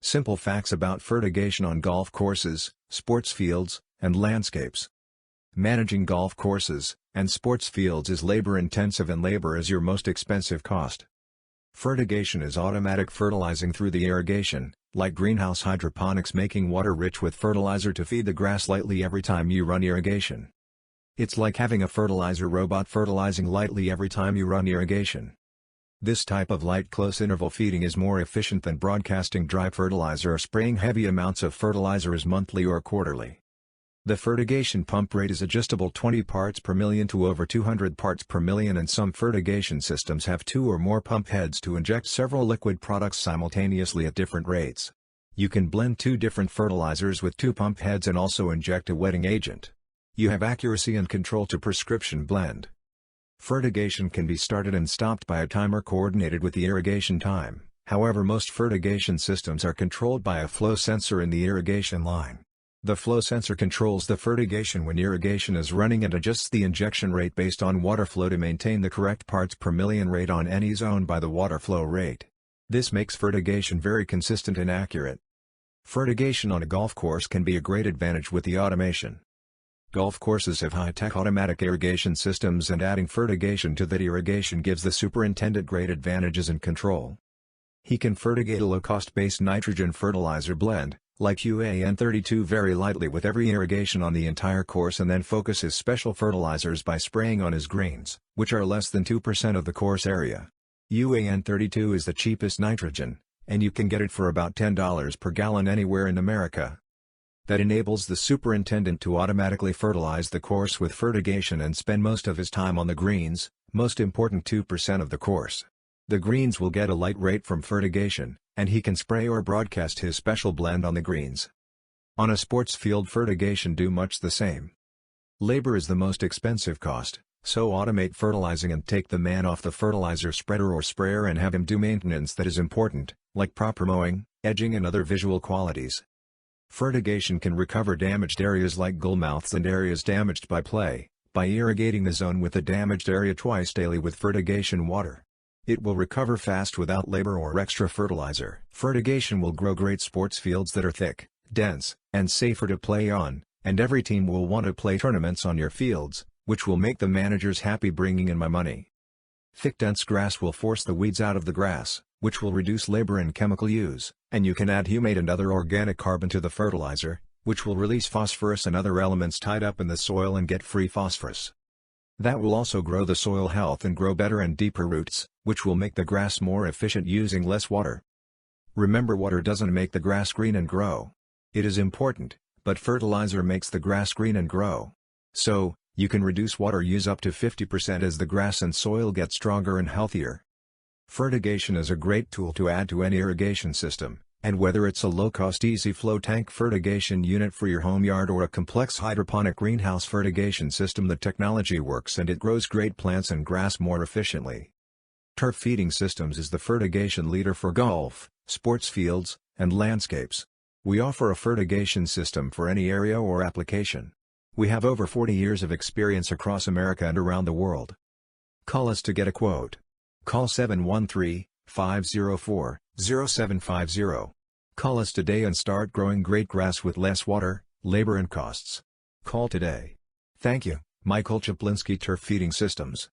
Simple facts about fertigation on golf courses, sports fields, and landscapes. Managing golf courses and sports fields is labor-intensive, and labor is your most expensive cost. Fertigation is automatic fertilizing through the irrigation, like greenhouse hydroponics, making water rich with fertilizer to feed the grass lightly every time you run irrigation. It's like having a fertilizer robot fertilizing lightly every time you run irrigation. This type of light close-interval feeding is more efficient than broadcasting dry fertilizer or spraying heavy amounts of fertilizer as monthly or quarterly. The fertigation pump rate is adjustable 20 parts per million to over 200 parts per million, and some fertigation systems have 2 or more pump heads to inject several liquid products simultaneously at different rates. You can blend 2 different fertilizers with 2 pump heads and also inject a wetting agent. You have accuracy and control to prescription blend. Fertigation can be started and stopped by a timer coordinated with the irrigation time. However, most fertigation systems are controlled by a flow sensor in the irrigation line. The flow sensor controls the fertigation when irrigation is running and adjusts the injection rate based on water flow to maintain the correct parts per million rate on any zone by the water flow rate. This makes fertigation very consistent and accurate. Fertigation on a golf course can be a great advantage with the automation. Golf courses have high-tech automatic irrigation systems, and adding fertigation to that irrigation gives the superintendent great advantages and control. He can fertigate a low-cost base nitrogen fertilizer blend, like UAN32, very lightly with every irrigation on the entire course, and then focus his special fertilizers by spraying on his greens, which are less than 2% of the course area. UAN32 is the cheapest nitrogen, and you can get it for about $10 per gallon anywhere in America. That enables the superintendent to automatically fertilize the course with fertigation and spend most of his time on the greens, most important 2% of the course. The greens will get a light rate from fertigation, and he can spray or broadcast his special blend on the greens. On a sports field, fertigation do much the same. Labor is the most expensive cost, so automate fertilizing and take the man off the fertilizer spreader or sprayer and have him do maintenance that is important, like proper mowing, edging and other visual qualities. Fertigation can recover damaged areas like gullmouths and areas damaged by play, by irrigating the zone with the damaged area twice daily with fertigation water. It will recover fast without labor or extra fertilizer. Fertigation will grow great sports fields that are thick, dense, and safer to play on, and every team will want to play tournaments on your fields, which will make the managers happy, bringing in my money. Thick dense grass will force the weeds out of the grass, which will reduce labor and chemical use, and you can add humate and other organic carbon to the fertilizer, which will release phosphorus and other elements tied up in the soil and get free phosphorus. That will also grow the soil health and grow better and deeper roots, which will make the grass more efficient using less water. Remember, water doesn't make the grass green and grow. It is important, but fertilizer makes the grass green and grow. So, you can reduce water use up to 50% as the grass and soil get stronger and healthier. Fertigation is a great tool to add to any irrigation system, and whether it's a low-cost easy-flow tank fertigation unit for your home yard or a complex hydroponic greenhouse fertigation system, the technology works and it grows great plants and grass more efficiently. Turf Feeding Systems is the fertigation leader for golf, sports fields, and landscapes. We offer a fertigation system for any area or application. We have over 40 years of experience across America and around the world. Call us to get a quote. Call 713-504-0750. Call us today and start growing great grass with less water, labor and costs. Call today. Thank you, Michael Czaplinski, Turf Feeding Systems.